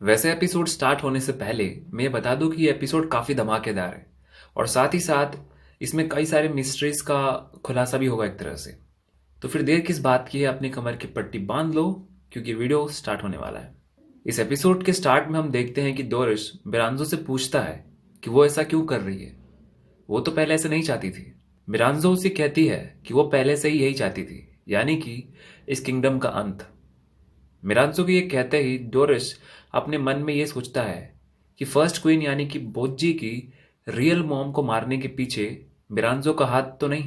वैसे episode start होने से पहले मैं ये बता दूं कि ये एपिसोड काफ़ी धमाकेदार है और साथ ही साथ इसमें कई सारे मिस्ट्रीज का खुलासा भी होगा एक तरह से। तो फिर देर किस बात की है, अपनी कमर की पट्टी बांध लो क्योंकि वीडियो स्टार्ट होने वाला है। इस एपिसोड के स्टार्ट में हम देखते हैं कि डोरिस मिरांजो से पूछता है कि वो ऐसा क्यों कर रही है। वो तो पहले ऐसे नहीं चाहती थी। मिरांजो उसे कहती है कि वो पहले से ही यही चाहती थी, यानी कि इस किंगडम का अंत। मिरांजो को ये कहते ही डोरिस अपने मन में ये सोचता है कि फर्स्ट क्वीन यानी कि बोज्जी की रियल मॉम को मारने के पीछे मिरांजो का हाथ तो नहीं।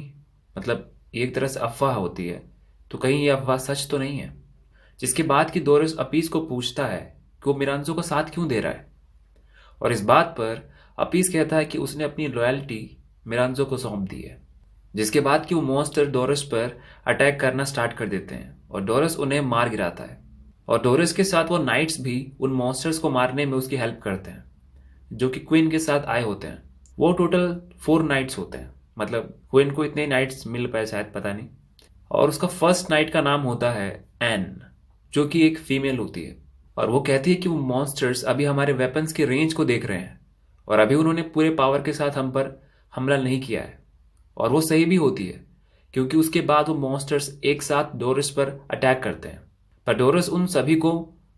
मतलब ये एक तरह से अफवाह होती है, तो कहीं ये अफवाह सच तो नहीं है। जिसके बाद कि डोरिस अपीस को पूछता है कि वो मिरांजो का साथ क्यों दे रहा है, और इस बात पर अपीस कहता है कि उसने अपनी लॉयल्टी मिरांजो को सौंप दी है। जिसके बाद कि वो मॉन्स्टर डोरिस पर अटैक करना स्टार्ट कर देते हैं और डोरिस उन्हें मार गिराता है। और डोरिस के साथ वो नाइट्स भी उन मॉन्स्टर्स को मारने में उसकी हेल्प करते हैं जो कि क्वीन के साथ आए होते हैं। वो टोटल 4 नाइट्स होते हैं, मतलब क्वीन को इतने नाइट्स मिल पाए शायद, पता नहीं। और उसका फर्स्ट नाइट का नाम होता है एन, जो कि एक फीमेल होती है। और वो कहती है कि वो मॉन्स्टर्स अभी हमारे वेपन्स के रेंज को देख रहे हैं और अभी उन्होंने पूरे पावर के साथ हम पर हमला नहीं किया है। और वो सही भी होती है, क्योंकि उसके बाद वो मॉन्स्टर्स एक साथ डोरिस पर अटैक करते हैं। पर डोरिस उन सभी को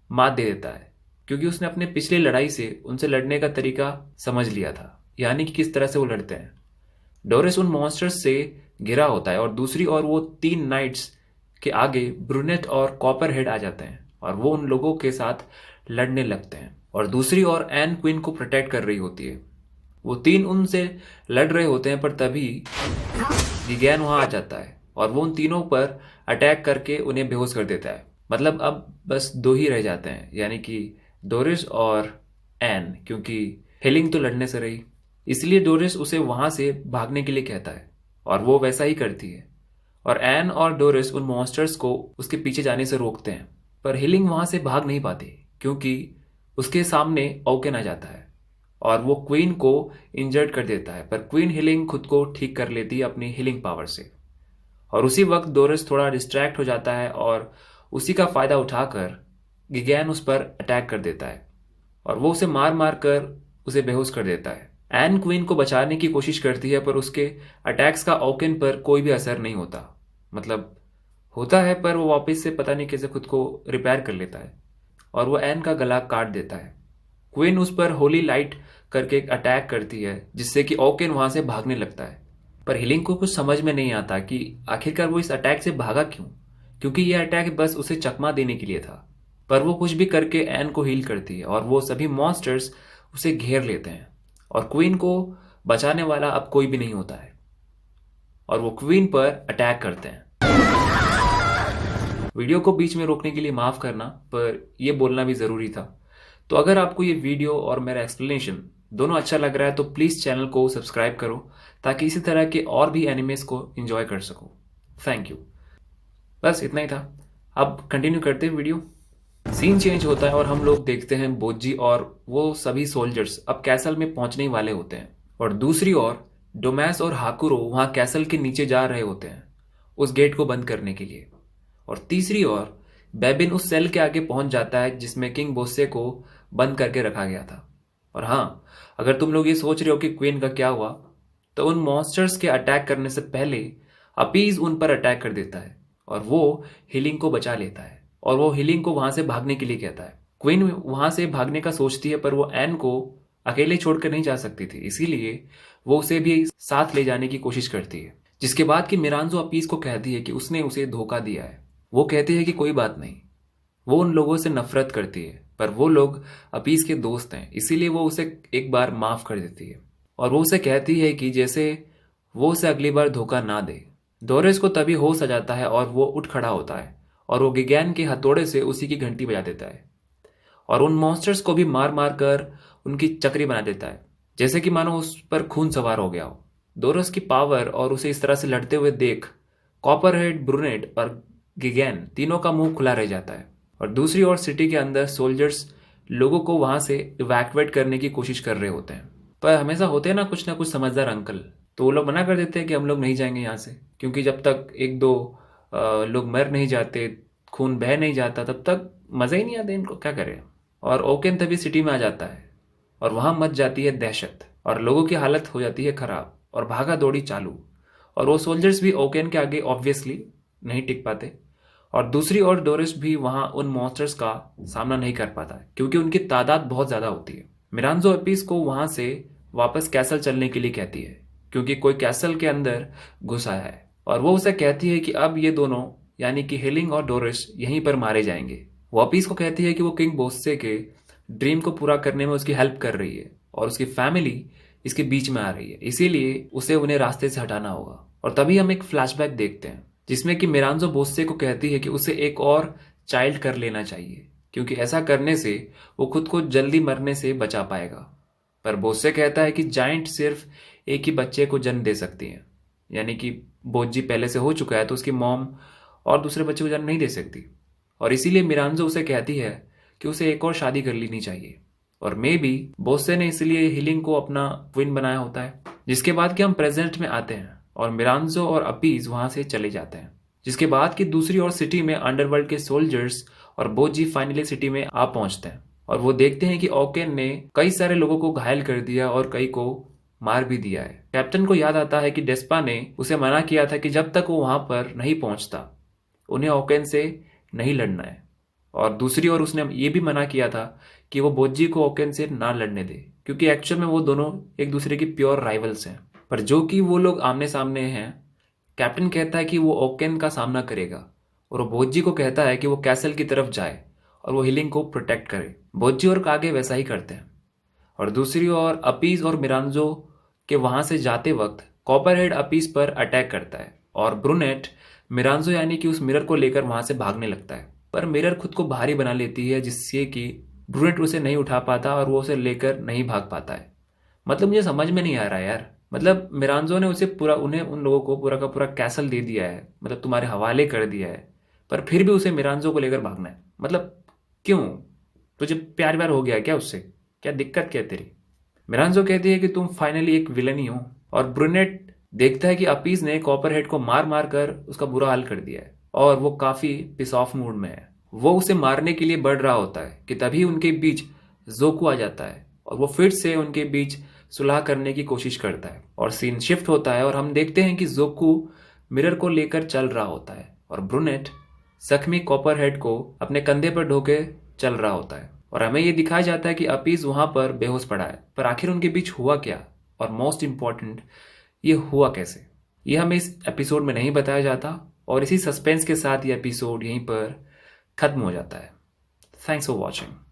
मात दे देता है, क्योंकि उसने अपने पिछली लड़ाई से उनसे लड़ने का तरीका समझ लिया था, यानी कि किस तरह से वो लड़ते हैं। डोरिस उन मॉन्स्टर्स से घिरा होता है और दूसरी ओर वो 3 नाइट्स के आगे ब्रूनेट और कॉपर हेड आ जाते हैं और वो उन लोगों के साथ लड़ने लगते हैं। और दूसरी ओर एन क्वीन को प्रोटेक्ट कर रही होती है। वो तीन उनसे लड़ रहे होते हैं, पर तभी गिगैन वहां आ जाता है और वो उन तीनों पर अटैक करके उन्हें बेहोश कर देता है। मतलब अब बस दो ही रह जाते हैं, यानी कि डोरिस और एन, क्योंकि हेलिंग तो लड़ने से रही। इसलिए डोरिस उसे वहां से भागने के लिए कहता है और वो वैसा ही करती है। और एन और डोरिस उन मॉन्स्टर्स को उसके पीछे जाने से रोकते हैं, पर हिलिंग वहां से भाग नहीं पाती क्योंकि उसके सामने ओकेन आ जाता है और वो क्वीन को इंजर्ड कर देता है। पर क्वीन हिलिंग खुद को ठीक कर लेती है अपनी हिलिंग पावर से। और उसी वक्त डोरिस थोड़ा डिस्ट्रैक्ट हो जाता है और उसी का फायदा उठाकर गिगैन उस पर अटैक कर देता है और वो उसे मार मार कर उसे बेहोश कर देता है। एन क्वीन को बचाने की कोशिश करती है, पर उसके अटैक्स का ओकेन पर कोई भी असर नहीं होता। मतलब होता है, पर वो वापस से पता नहीं कैसे खुद को रिपेयर कर लेता है और वो एन का गला काट देता है। क्वीन उस पर होली लाइट करके एक अटैक करती है, जिससे कि ओकेन वहां से भागने लगता है। पर हिलिंग को कुछ समझ में नहीं आता कि आखिरकार वो इस अटैक से भागा क्यों, क्योंकि यह अटैक बस उसे चकमा देने के लिए था। पर वो कुछ भी करके एन को हील करती है और वो सभी मॉन्स्टर्स उसे घेर लेते हैं और क्वीन को बचाने वाला अब कोई भी नहीं होता है और वो क्वीन पर अटैक करते हैं। वीडियो को बीच में रोकने के लिए माफ करना, पर यह बोलना भी जरूरी था। तो अगर आपको ये वीडियो और मेरा एक्सप्लेनेशन दोनों अच्छा लग रहा है तो प्लीज चैनल को सब्सक्राइब करो, ताकि इसी तरह के और भी एनिमेस को एंजॉय कर सको। Thank you. बस इतना ही था। अब कंटिन्यू करते हैं वीडियो। सीन चेंज होता है और हम लोग देखते हैं बोज्जी और वो सभी सोल्जर्स अब कैसल में पहुंचने ही वाले होते हैं। और दूसरी ओर डोमैस और हाकुरो वहां कैसल के नीचे जा रहे होते हैं उस गेट को बंद करने के लिए। और तीसरी ओर बेबिन उस सेल के आगे पहुंच जाता है जिसमें किंग बोस्से को बंद करके रखा गया था। और हाँ, अगर तुम लोग ये सोच रहे हो कि क्वीन का क्या हुआ, तो उन मॉन्स्टर्स के अटैक करने से पहले अपीज उन पर अटैक कर देता है और वो हीलिंग को बचा लेता है और वो हीलिंग को वहां से भागने के लिए कहता है। क्वीन वहां से भागने का सोचती है, पर वो एन को अकेले छोड़कर नहीं जा सकती थी, इसीलिए वो उसे भी साथ ले जाने की कोशिश करती है। जिसके बाद कि मिरांजो अपीज को कहती है कि उसने उसे धोखा दिया है। वो कहती है कि कोई बात नहीं, वो उन लोगों से नफरत करती है, पर वो लोग अपीज के दोस्त हैं, इसीलिए वो उसे एक बार माफ कर देती है। और वो उसे कहती है कि जैसे वो उसे अगली बार धोखा ना दे। डोरिस को तभी होश आ जाता है और वो उठ खड़ा होता है और वो गिगैन के हथौड़े से उसी की घंटी बजा देता है और उन मॉन्स्टर्स को भी मार मार कर उनकी चक्री बना देता है, जैसे कि मानो उस पर खून सवार हो गया हो। डोरिस की पावर और उसे इस तरह से लड़ते हुए देख कॉपरहेड, ब्रूनेट और गिगैन तीनों का मुंह खुला रह जाता है। और दूसरी ओर सिटी के अंदर सोल्जर्स लोगों को वहां से इवैक्यूएट करने की कोशिश कर रहे होते हैं, पर हमेशा होते हैं ना कुछ समझदार अंकल, तो वो लोग मना कर देते हैं कि हम लोग नहीं जाएंगे यहाँ से, क्योंकि जब तक एक दो लोग मर नहीं जाते, खून बह नहीं जाता, तब तक मजा ही नहीं आता इनको, क्या करें। और ओकेन तभी सिटी में आ जाता है और वहां मच जाती है दहशत और लोगों की हालत हो जाती है खराब और भागा दौड़ी चालू। और वो सोल्जर्स भी ओकेन के आगे ऑब्वियसली नहीं टिक पाते और दूसरी ओर डोरिस भी वहां उन मॉन्स्टर्स का सामना नहीं कर पाता है क्योंकि उनकी तादाद बहुत ज्यादा होती है। मिरांजो एपिस को वहां से वापस कैसल चलने के लिए कहती है क्योंकि कोई कैसल के अंदर घुस आया है और वो उसे कहती है कि अब ये दोनों यानी कि हेलिंग और डोरिस यहीं पर मारे जाएंगे। वो अपीस को कहती है कि वो किंग बोस्से के ड्रीम को पूरा करने में उसकी हेल्प कर रही है और उसकी फैमिली इसके बीच में आ रही है, इसीलिए उसे उन्हें रास्ते से हटाना होगा। और तभी हम एक फ्लैशबैक देखते हैं जिसमें कि मिरांजो बोस्से को कहती है कि उसे एक और चाइल्ड कर लेना चाहिए क्योंकि ऐसा करने से वो खुद को जल्दी मरने से बचा पाएगा। पर बोस्से कहता है कि जाइंट सिर्फ एक ही बच्चे को जन्म दे सकती है, यानी कि बोज्जी पहले से हो चुका है तो उसकी मॉम और दूसरे बच्चे को जन्म नहीं दे सकती और इसीलिए मिरांजो उसे कहती है कि उसे एक और शादी कर लेनी चाहिए। और मे बी बोस्से ने इसलिए हीलिंग को अपना ट्विन बनाया होता है। जिसके बाद कि हम प्रेजेंट में आते हैं और मिरांजो और अपीज वहां से चले जाते हैं। जिसके बाद कि दूसरी ओर सिटी में अंडरवर्ल्ड के सोल्जर्स और बोजी फाइनली सिटी में आ पहुंचते हैं और वो देखते हैं कि ओकेन ने कई सारे लोगों को घायल कर दिया और कई को मार भी दिया है। कैप्टन को याद आता है कि डेस्पा ने उसे मना किया था कि जब तक वो वहां पर नहीं पहुंचता उन्हें ओकेन से नहीं लड़ना है और दूसरी ओर उसने ये भी मना किया था कि वो बोज्जी को ओकेन से ना लड़ने दे क्योंकि एक्चुअल में वो दोनों एक दूसरे की प्योर राइवल्स हैं। पर जो कि वो लोग आमने सामने हैं, कैप्टन कहता है कि वो ओकेन का सामना करेगा और वो बोज्जी को कहता है कि वो कैसल की तरफ जाए और वो हीलिंग को प्रोटेक्ट करे। बोज्जी और कागे वैसा ही करते हैं। और दूसरी ओर अपीज और मिरांजो के वहां से जाते वक्त कॉपरहेड अपीज पर अटैक करता है और ब्रूनेट मिरांजो यानी कि उस मिरर को लेकर वहां से भागने लगता है। पर मिरर खुद को भारी बना लेती है जिससे कि ब्रूनेट उसे नहीं उठा पाता और वो उसे लेकर नहीं भाग पाता है। मतलब मुझे समझ में नहीं आ रहा यार, मतलब मिरांजो ने उसे पूरा उन्हें उन लोगों को पूरा का पूरा कैसल दे दिया है, मतलब तुम्हारे हवाले कर दिया है, पर फिर भी उसे मिरांजो को लेकर भागना है। मतलब क्यों? तुझे प्यार व्यार हो गया क्या उससे? क्या दिक्कत क्या है तेरी? मिरांजो कहती है कि तुम फाइनली एक विलन ही हो और ब्रूनेट देखता है कि अपीज ने कॉपरहेड को मार मार कर उसका बुरा हाल कर दिया है और वो काफी पिस ऑफ मूड में है। वो उसे मारने के लिए बढ़ रहा होता है कि तभी उनके बीच जोकू आ जाता है और वो फिर से उनके बीच सुलह करने की कोशिश करता है और सीन शिफ्ट होता है और हम देखते हैं कि जोकू मिरर को लेकर चल रहा होता है और ब्रूनेट जख्मी कॉपरहेड को अपने कंधे पर ढोके चल रहा होता है और हमें ये दिखाया जाता है कि अपीज वहां पर बेहोश पड़ा है। पर आखिर उनके बीच हुआ क्या और मोस्ट इंपॉर्टेंट ये हुआ कैसे, ये हमें इस एपिसोड में नहीं बताया जाता और इसी सस्पेंस के साथ ये एपिसोड यहीं पर खत्म हो जाता है। Thanks for watching.